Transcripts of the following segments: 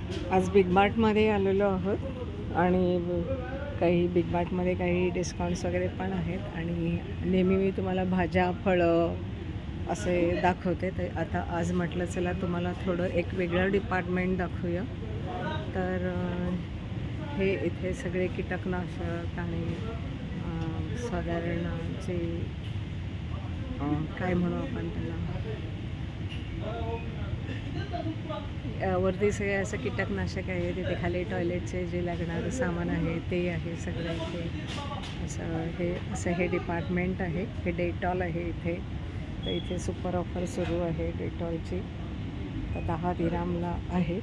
आज बिग मार्टमध्ये आलेलो आहोत आणि काही बिग मार्टमध्ये काही डिस्काउंट्स वगैरे पण आहेत आणि नेहमी मी तुम्हाला भाज्या फळं असे दाखवते. तर आता आज म्हटलं चला तुम्हाला थोडं एक वेगळं डिपार्टमेंट दाखवूया. तर हे इथे सगळे कीटकनाशक आणि साधारण जे काय म्हणू आपण त्याला वरती सगळे असं कीटकनाशक आहे. तिथे खाली टॉयलेटचे जे लागणारं सामान आहे ते आहे सगळं इथे. असं हे डिपार्टमेंट आहे. हे डेटॉल आहे इथे. तर इथे सुपर ऑफर सुरू आहे डेटॉलची. तर 10 दिरामला आहे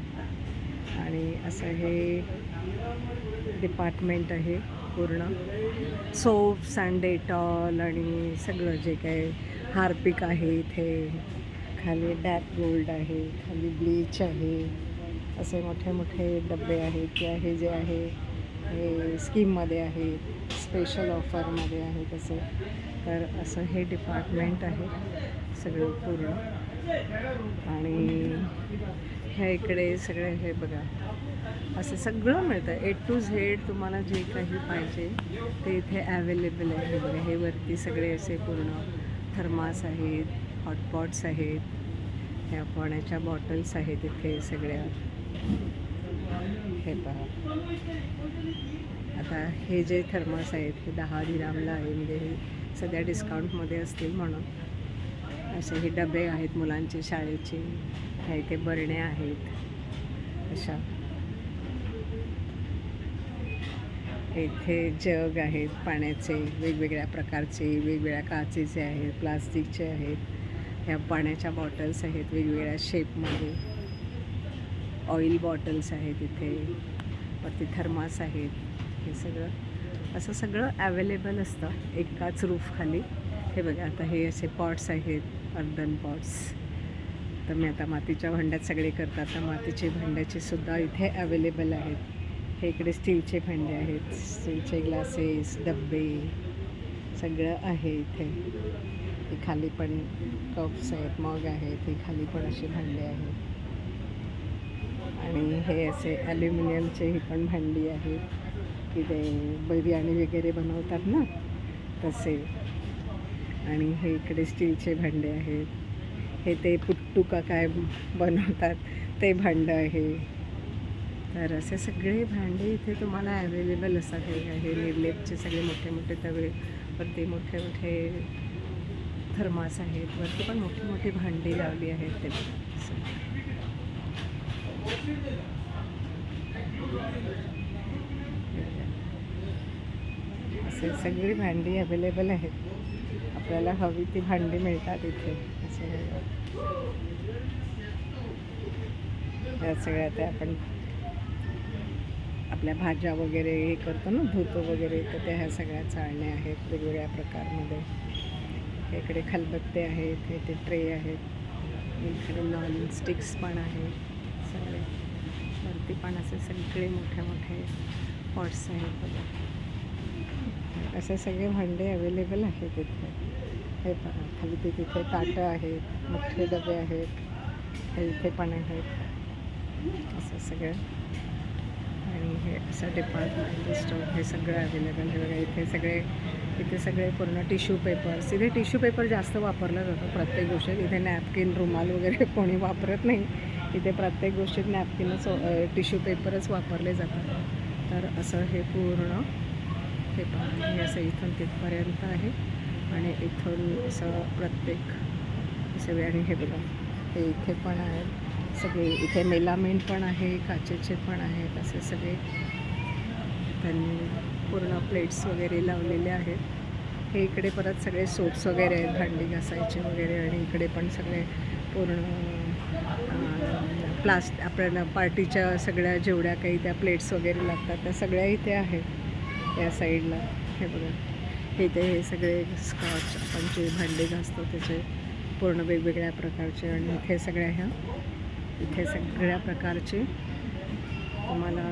आणि असं हे डिपार्टमेंट आहे पूर्ण. सोप्स अँड डेटॉल आणि सगळं जे काही हार्पिक आहे इथे. खाली डॅप गोल्ड आहे, खाली ब्लीच आहे. असे मोठे मोठे डबे आहेत की जे आहे हे स्कीममध्ये आहे, स्पेशल ऑफरमध्ये आहे तसे. तर असं हे डिपार्टमेंट आहे सगळं पूर्ण. आणि ह्या इकडे सगळे हे बघा असं सगळं मिळतं. A to Z तुम्हाला जे काही पाहिजे ते इथे ॲवेलेबल आहे. बघा हे वरती सगळे असे पूर्ण थर्मास आहेत, हॉटपॉट्स आहेत, ह्या पाण्याच्या बॉटल्स आहेत इथे सगळ्या. हे पहा आता हे जे थर्मास आहेत हे 10 दिरामला आहे. म्हणजे हे सध्या डिस्काउंटमध्ये असतील म्हणून. असे हे डबे आहेत मुलांचे शाळेचे. ह्या इथे बरण्या आहेत अशा. इथे जग आहेत पाण्याचे वेगवेगळ्या प्रकारचे, वेगवेगळ्या काचेचे आहेत, प्लास्टिकचे आहेत. ह्या पाण्याच्या बॉटल्स आहेत वेगवेगळ्या शेपमध्ये. ऑइल बॉटल्स आहेत इथे. वरती थर्मास आहेत. हे सगळं असं सगळं ॲवेलेबल असतं एकाच रूफ खाली. हे बघा आता हे असे पॉट्स आहेत, अर्धन पॉट्स. तर मी आता मातीच्या भांड्यात सगळे करतात. तर मातीचे भांड्याचे सुद्धा इथे ॲवेलेबल आहेत. हे इकडे स्टीलचे भांडे आहेत, स्टीलचे ग्लासेस, डब्बे सगळं आहे इथे. हे खाली पण कप्स आहेत, मग आहेत. हे खाली पण असे भांडे आहेत. आणि हे असे ॲल्युमिनियमचे ही पण भांडी आहेत की ते बिर्याणी वगैरे बनवतात ना तसे. आणि हे इकडे स्टीलचे भांडे आहेत. हे ते पुट्टू का काय बनवतात ते भांडं आहे. तर असे सगळे भांडे इथे तुम्हाला ॲवेलेबल असतात. हे निर्लेपचे सगळे मोठे मोठे तवे, वरती मोठे मोठे थर्मास आहेत. वरती पण मोठी मोठी भांडी लावली आहेत ते. असे सगळी भांडी अवेलेबल आहेत. आपल्याला हवी ती भांडी मिळतात इथे. असे या सगळ्या त्या आपण आपल्या भाज्या वगैरे हे करतो ना, धुतो वगैरे, तर त्या ह्या सगळ्या चाळण्या आहेत वेगवेगळ्या प्रकारमध्ये. इकडे खलबत्ते आहेत, इथे ट्रे आहेत. इकडे नॉन स्टिक्स पण आहेत सगळे. वरती पण असे सगळे मोठे मोठे पॉट्स आहेत बघा. असे सगळे भांडे अवेलेबल आहेत इथे. हे पहा खाली तिथे ताटं आहेत, मोठे डबे आहेत. हे इथे पण आहेत असं सगळं. आणि हे असं डिपार्टमेंटल स्टोअर हे सगळं अवेलेबल आहे बघा. इथे सगळे पूर्ण टिश्यू पेपर्स. इथे टिश्यू पेपर जास्त वापरला जातो प्रत्येक गोष्टीत. इथे नॅपकिन, रुमाल वगैरे कोणी वापरत नाही. इथे प्रत्येक गोष्टीत नॅपकिनच, टिश्यू पेपरच वापरले जातात. तर असं हे पूर्ण हे पहा. हे असं इथून तिथपर्यंत आहे आणि इथून असं प्रत्येक सगळे. आणि हे बघा हे इथे पण आहेत सगळे. इथे मेलामेन पण आहे, काचेचे पण आहेत. असे सगळे त्यांनी पूर्ण प्लेट्स वगैरे लावलेले आहेत. हे इकडे परत सगळे सोप्स वगैरे आहेत भांडी घासायचे वगैरे. आणि इकडे पण सगळे पूर्ण आपल्याला पार्टीच्या सगळ्या जेवढ्या काही त्या प्लेट्स वगैरे लागतात त्या सगळ्या इथे आहेत या साईडला. हे बघा इथे हे सगळे स्कॉच आपण जे भांडी घासतो त्याचे पूर्ण वेगवेगळ्या प्रकारचे. आणि इथे सगळ्या प्रकारचे तुम्हाला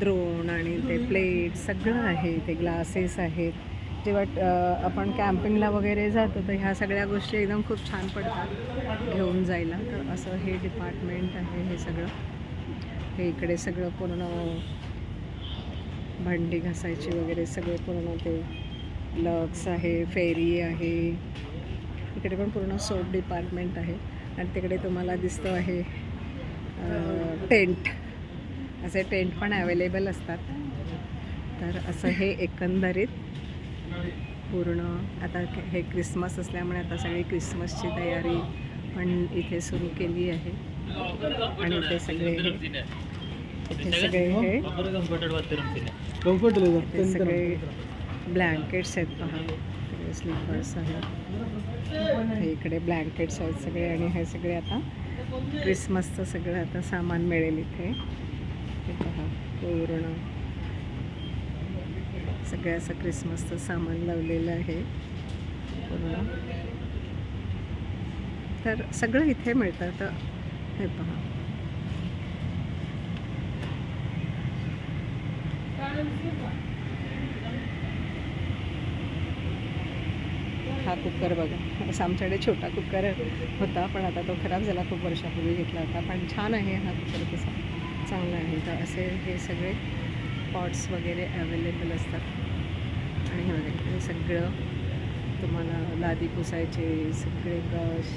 द्रोण आणि ते प्लेट सगळं आहे. इथे ग्लासेस आहेत. जेव्हा आपण कॅम्पिंगला वगैरे जातो तर ह्या सगळ्या गोष्टी एकदम खूप छान पडतात घेऊन जायला. तर असं हे डिपार्टमेंट आहे हे सगळं. हे इकडे सगळं पूर्ण भांडी घासायची वगैरे सगळे पूर्ण ते लक्स आहे, फेरी आहे. इकडे पण पूर्ण सोप डिपार्टमेंट आहे आणि तिकडे तुम्हाला दिसतो आहे टेंट. असे टेंट पण अवेलेबल असतात. तर असं हे एकंदरीत पूर्ण आता हे क्रिसमस असल्यामुळे आता सगळी क्रिसमसची तयारी पण इथे सुरू केली आहे. आणि ते सगळे हे सगळे ब्लँकेट्स आहेत पहा, सगळे स्लीपर्स आहेत. हे इकडे ब्लँकेट्स आहेत सगळे आणि हे सगळे आता क्रिसमसचं सगळं आता सामान मिळेल इथे. हे पहा पूर्ण सगळं असं क्रिसमसचं सामान लावलेलं आहे पूर्ण. तर सगळं इथे मिळतं. तर हे पहा हा कुकर बघा. असं आमच्याकडे छोटा कुकर होता पण आता तो खराब झाला, खूप वर्षापूर्वी घेतला होता. पण छान आहे हा कुकर, कसा चांगला आहे. तर असे हे सगळे पॉट्स वगैरे अवेलेबल असतात. आणि हे वगैरे हे सगळं तुम्हाला लादी पुसायचे सगळे ब्रश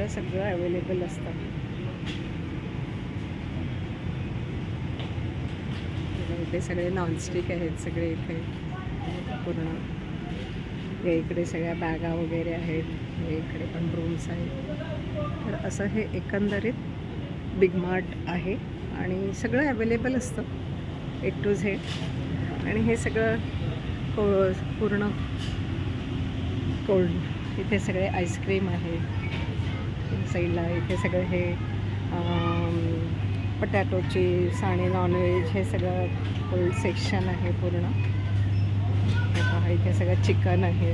सगळं अवेलेबल असतं. इथे सगळे नॉनस्टिक आहेत सगळे इथे पूर्ण. हे इकडे सगळ्या बॅगा वगैरे आहेत. हे इकडे पण रूम्स आहेत. तर असं हे एकंदरीत बिग मार्ट आहे आणि सगळं अवेलेबल असतं A to Z. आणि हे सगळं पूर्ण कोल्ड. इथे सगळे आईस्क्रीम आहे साईडला. इथे सगळं हे पटॅटो चिप्स आणि नॉनव्हेज हे सगळं कोल्ड सेक्शन आहे पूर्ण. हे पहा इथे सगळं चिकन आहे,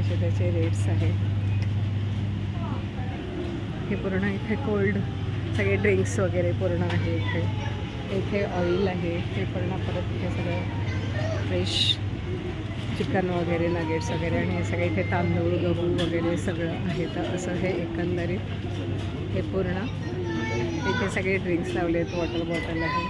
असे त्याचे रेट्स आहेत. हे पूर्ण इथे कोल्ड सगळे ड्रिंक्स वगैरे पूर्ण आहे इथे. इथे ऑइल आहे. हे पूर्ण परत इथे सगळं फ्रेश चिकन वगैरे नगेट्स वगैरे. आणि हे सगळे इथे तांदूळ गहू वगैरे सगळं आहे. तर असं हे एकंदरीत हे पूर्ण इथे सगळे ड्रिंक्स लावले आहेत. वॉटर बॉटल आहे.